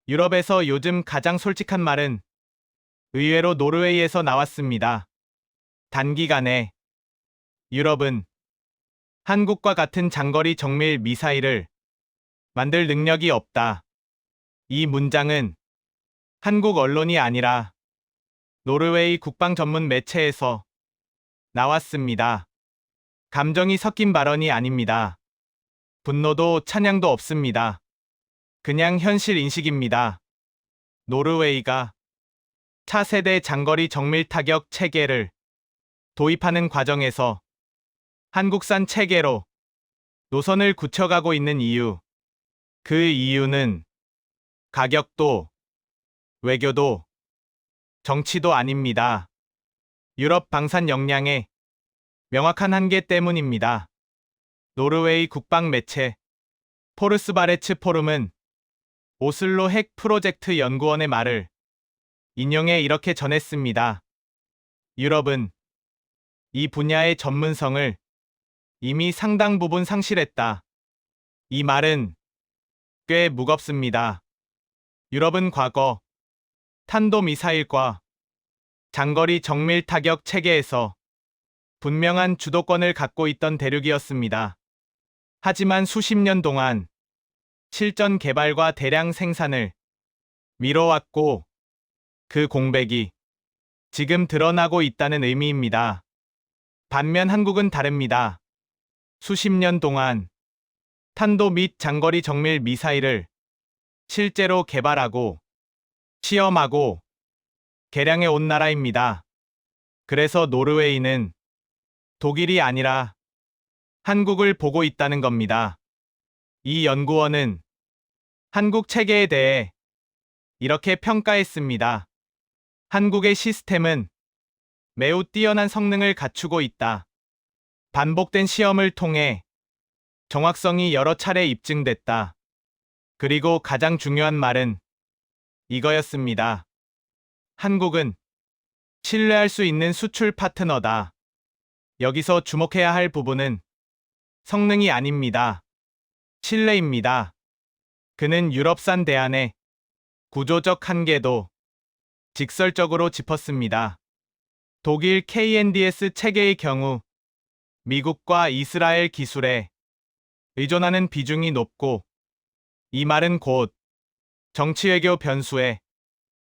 유럽에서 요즘 가장 솔직한 말은 의외로 노르웨이에서 나왔습니다. 단기간에 유럽은 한국과 같은 장거리 정밀 미사일을 만들 능력이 없다. 이 문장은 한국 언론이 아니라 노르웨이 국방 전문 매체에서 나왔습니다. 감정이 섞인 발언이 아닙니다. 분노도 찬양도 없습니다. 그냥 현실 인식입니다. 노르웨이가 차세대 장거리 정밀 타격 체계를 도입하는 과정에서 한국산 체계로 노선을 굳혀가고 있는 이유. 그 이유는 가격도, 외교도, 정치도 아닙니다. 유럽 방산 역량의 명확한 한계 때문입니다. 노르웨이 국방 매체 포르스바레츠 포rum은 오슬로 핵 프로젝트 연구원의 말을 인용해 이렇게 전했습니다. 유럽은 이 분야의 전문성을 이미 상당 부분 상실했다. 이 말은 꽤 무겁습니다. 유럽은 과거 탄도미사일과 장거리 정밀 타격 체계에서 분명한 주도권을 갖고 있던 대륙이었습니다. 하지만 수십 년 동안 실전 개발과 대량 생산을 미뤄왔고 그 공백이 지금 드러나고 있다는 의미입니다. 반면 한국은 다릅니다. 수십 년 동안 탄도 및 장거리 정밀 미사일을 실제로 개발하고 시험하고 개량해 온 나라입니다. 그래서 노르웨이는 독일이 아니라 한국을 보고 있다는 겁니다. 이 연구원은 한국 체계에 대해 이렇게 평가했습니다. 한국의 시스템은 매우 뛰어난 성능을 갖추고 있다. 반복된 시험을 통해 정확성이 여러 차례 입증됐다. 그리고 가장 중요한 말은 이거였습니다. 한국은 신뢰할 수 있는 수출 파트너다. 여기서 주목해야 할 부분은 성능이 아닙니다. 신뢰입니다. 그는 유럽산 대안의 구조적 한계도 직설적으로 짚었습니다. 독일 KNDS 체계의 경우 미국과 이스라엘 기술에 의존하는 비중이 높고 이 말은 곧 정치외교 변수에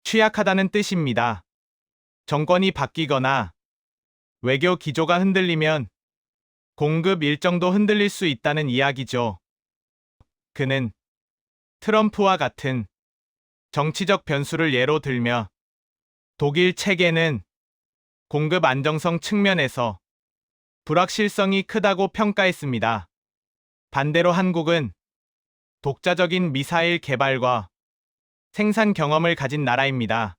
취약하다는 뜻입니다. 정권이 바뀌거나 외교 기조가 흔들리면 공급 일정도 흔들릴 수 있다는 이야기죠. 그는 트럼프와 같은 정치적 변수를 예로 들며 독일 체계는 공급 안정성 측면에서 불확실성이 크다고 평가했습니다. 반대로 한국은 독자적인 미사일 개발과 생산 경험을 가진 나라입니다.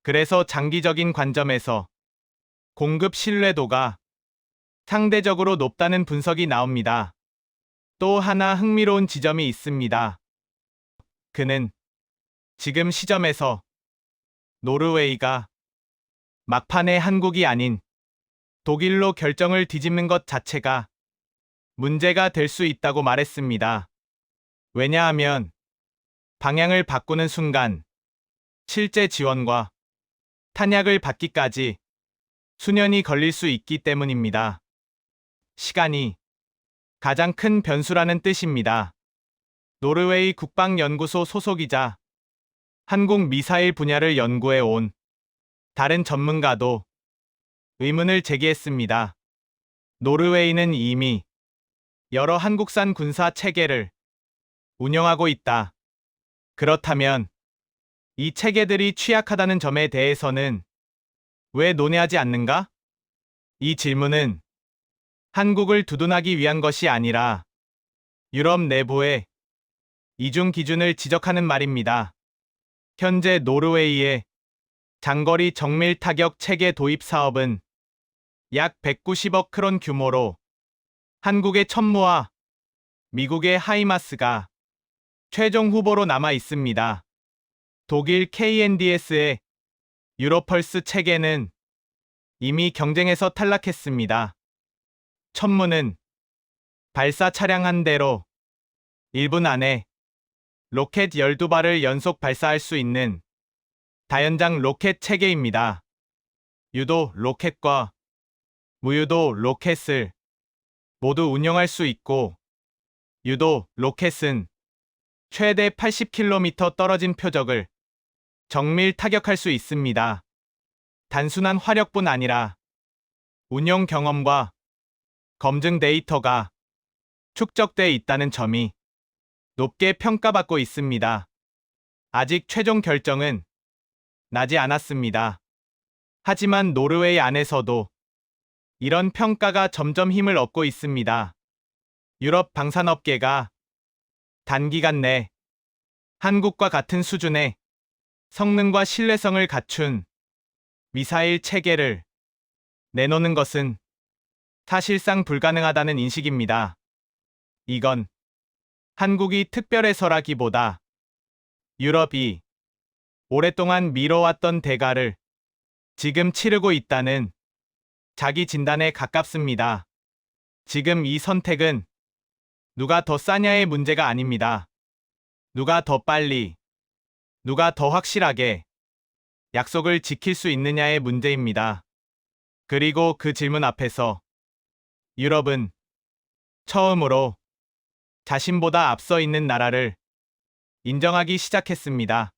그래서 장기적인 관점에서 공급 신뢰도가 상대적으로 높다는 분석이 나옵니다. 또 하나 흥미로운 지점이 있습니다. 그는 지금 시점에서 노르웨이가 막판에 한국이 아닌 독일로 결정을 뒤집는 것 자체가 문제가 될 수 있다고 말했습니다. 왜냐하면 방향을 바꾸는 순간 실제 지원과 탄약을 받기까지 수년이 걸릴 수 있기 때문입니다. 시간이 가장 큰 변수라는 뜻입니다. 노르웨이 국방연구소 소속이자 한국 미사일 분야를 연구해 온 다른 전문가도 의문을 제기했습니다. 노르웨이는 이미 여러 한국산 군사 체계를 운영하고 있다. 그렇다면 이 체계들이 취약하다는 점에 대해서는 왜 논의하지 않는가? 이 질문은 한국을 두둔하기 위한 것이 아니라 유럽 내부의 이중 기준을 지적하는 말입니다. 현재 노르웨이의 장거리 정밀 타격 체계 도입 사업은 약 190억 크론 규모로 한국의 천무와 미국의 하이마스가 최종 후보로 남아 있습니다. 독일 KNDS의 유로펄스 체계는 이미 경쟁에서 탈락했습니다. 천무는 발사 차량 한 대로 1분 안에 로켓 12발을 연속 발사할 수 있는 다연장 로켓 체계입니다. 유도 로켓과 무유도 로켓을 모두 운영할 수 있고, 유도 로켓은 최대 80km 떨어진 표적을 정밀 타격할 수 있습니다. 단순한 화력뿐 아니라 운영 경험과 검증 데이터가 축적돼 있다는 점이 높게 평가받고 있습니다. 아직 최종 결정은 나지 않았습니다. 하지만 노르웨이 안에서도 이런 평가가 점점 힘을 얻고 있습니다. 유럽 방산업계가 단기간 내 한국과 같은 수준의 성능과 신뢰성을 갖춘 미사일 체계를 내놓는 것은 사실상 불가능하다는 인식입니다. 이건 한국이 특별해서라기보다 유럽이 오랫동안 미뤄왔던 대가를 지금 치르고 있다는 자기 진단에 가깝습니다. 지금 이 선택은 누가 더 싸냐의 문제가 아닙니다. 누가 더 빨리, 누가 더 확실하게 약속을 지킬 수 있느냐의 문제입니다. 그리고 그 질문 앞에서 유럽은 처음으로 자신보다 앞서 있는 나라를 인정하기 시작했습니다.